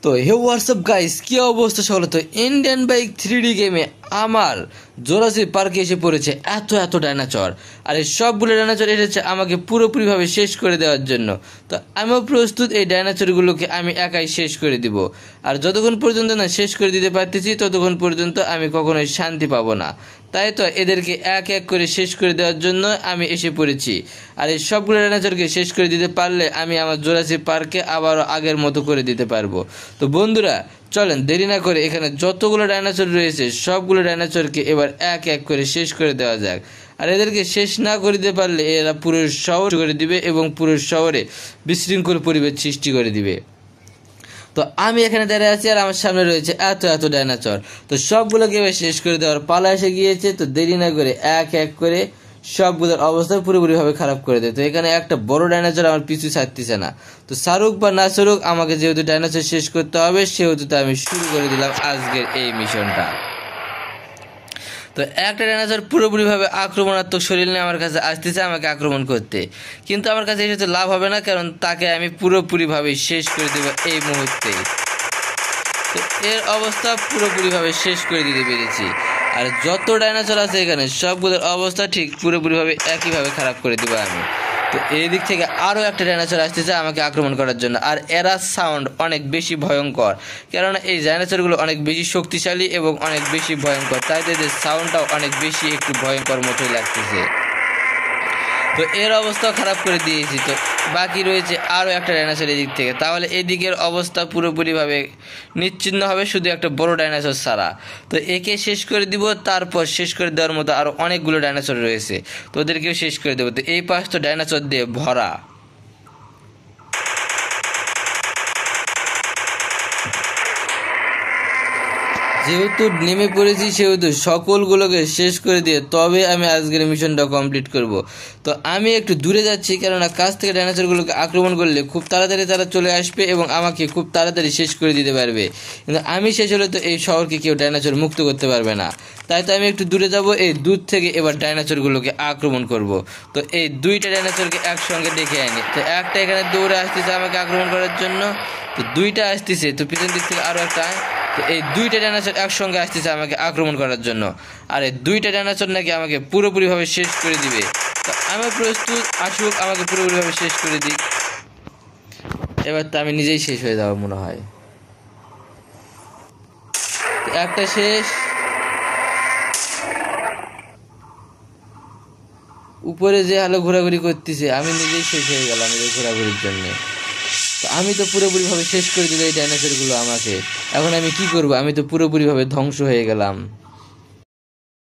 তো হে WhatsApp guys, কি অবস্থা সকলে। তো ইন্ডিয়ান বাইক 3D গেমে আমার জোরাসিক পার্কে এসে পড়েছে এত ডাইনোসর। আর এই সবগুলো ডাইনোসর এসেছে আমাকে পুরোপুরিভাবে শেষ করে দেওয়ার জন্য। তো আমিও প্রস্তুত এই ডাইনোসরগুলোকে আমি একাই শেষ করে দিব। আর যতক্ষণ পর্যন্ত না শেষ করে দিতে পারতেছি ততক্ষণ পর্যন্ত আমি কখনোই শান্তি পাবো না। তাই তো এদেরকে এক এক করে শেষ করে দেওয়ার জন্য আমি এসে পড়েছি। আর এই সবগুলো ডাইনোসরকে শেষ করে দিতে পারলে আমি আমার জোরাসিক পার্কে আবারও আগের মতো করে দিতে পারবো। তো বন্ধুরা চলেন দেরি না করে এখানে যতগুলো ডাইনোসর রয়েছে সবগুলো ডাইনোসরকে এবার এক এক করে শেষ করে দেওয়া যাক। আর এদেরকে শেষ না করে দিতে পারলে এরা পুরো শহর করে দিবে এবং পুরো শহরে বিশৃঙ্খল পরিবেশ সৃষ্টি করে দিবে। তো আমি এখানে দাঁড়িয়ে আছি আর আমার সামনে রয়েছে এত ডাইনোসর। তো সবগুলোকে এবার শেষ করে দেওয়ার পালা এসে গিয়েছে। তো দেরি না করে এক এক করে সবগুলোর অবস্থা পুরোপুরিভাবে খারাপ করে দেয়। তো এখানে একটা বড় ডাইনোসর আমার পিছু ছাড়তেছে না। তো সারুক বা না সারুক আমাকে যেহেতু ডাইনোসর শেষ করতে হবে সেহেতু তো আমি শুরু করে দিলাম আজকের এই মিশনটা। তো একটা ডাইনোসর পুরোপুরিভাবে আক্রমণাত্মক শরীর নিয়ে আমার কাছে আসতেছে আমাকে আক্রমণ করতে, কিন্তু আমার কাছে এসে লাভ হবে না, কারণ তাকে আমি পুরোপুরিভাবে শেষ করে দেবো এই মুহূর্তে। তো এর অবস্থা পুরোপুরিভাবে শেষ করে দিতে পেরেছি। আর যত ডাইনোসর আছে এখানে সবগুলোর অবস্থা ঠিক পুরোপুরিভাবে একইভাবে খারাপ করে দেবো আমি। তো এই দিক থেকে আরও একটা ডাইনোসর আসতেছে আমাকে আক্রমণ করার জন্য। আর এরা সাউন্ড অনেক বেশি ভয়ঙ্কর, কেননা এই ডাইনোসরগুলো অনেক বেশি শক্তিশালী এবং অনেক বেশি ভয়ঙ্কর, তাই এদের সাউন্ডটাও অনেক বেশি একটু ভয়ঙ্কর মতোই লাগতেছে। তো এর অবস্থা খারাপ করে দিয়েছি। তো বাকি রয়েছে আরও একটা ডাইনোসর এদিক থেকে, তাহলে এদিকের অবস্থা পুরোপুরিভাবে নিশ্চিহ্ন হবে শুধু একটা বড় ডাইনোসর ছাড়া। তো একে শেষ করে দিব, তারপর শেষ করে দেওয়ার মতো আরও অনেকগুলো ডাইনোসর রয়েছে, তো ওদেরকেও শেষ করে দেবো। তো এই পাশ তো ডাইনোসর দিয়ে ভরা। যেহেতু নেমে পড়েছি সেহেতু সকলগুলোকে শেষ করে দিয়ে তবে আমি আজকের মিশনটা কমপ্লিট করব। তো আমি একটু দূরে যাচ্ছি, কেননা কাছ থেকে ডাইনোসরগুলোকে আক্রমণ করলে খুব তাড়াতাড়ি তারা চলে আসবে এবং আমাকে খুব তাড়াতাড়ি শেষ করে দিতে পারবে। কিন্তু আমি শেষ হলে তো এই শহরকে কেউ ডাইনোসর মুক্ত করতে পারবে না। তাই তো আমি একটু দূরে যাব, এই দূর থেকে এবার ডাইনোসরগুলোকে আক্রমণ করব। তো এই দুইটা ডাইনোসরকে একসঙ্গে ডেকে আনি। তো একটা এখানে দৌড়ে আসতেছে আমাকে আক্রমণ করার জন্য, তো দুইটা আসতেছে, তো পিছন দিক থেকে আরও একটা। তো এই দুইটা ডাইনোসর একসঙ্গে আসতেছে আমাকে আক্রমণ করার জন্য। আর এই দুইটা ডাইনোসর নাকি আমাকে পুরোপুরিভাবে শেষ করে দিবে। তো আমি প্রস্তুত, আসুক আমাকে পুরোপুরিভাবে শেষ করে দিক। এবার তো আমি নিজেই শেষ হয়ে যাবো মনে হয়। একটা শেষ, উপরে যে আলো ঘোরাঘুরি করতেছে আমি নিজেই শেষ হয়ে গেলাম এই ঘোরাঘুরির জন্য। তো আমি তো পুরোপুরিভাবে শেষ করে দিল এই ডাইনোসরগুলো আমাকে। এখন আমি কি করব? আমি তো পুরোপুরিভাবে ধ্বংস হয়ে গেলাম।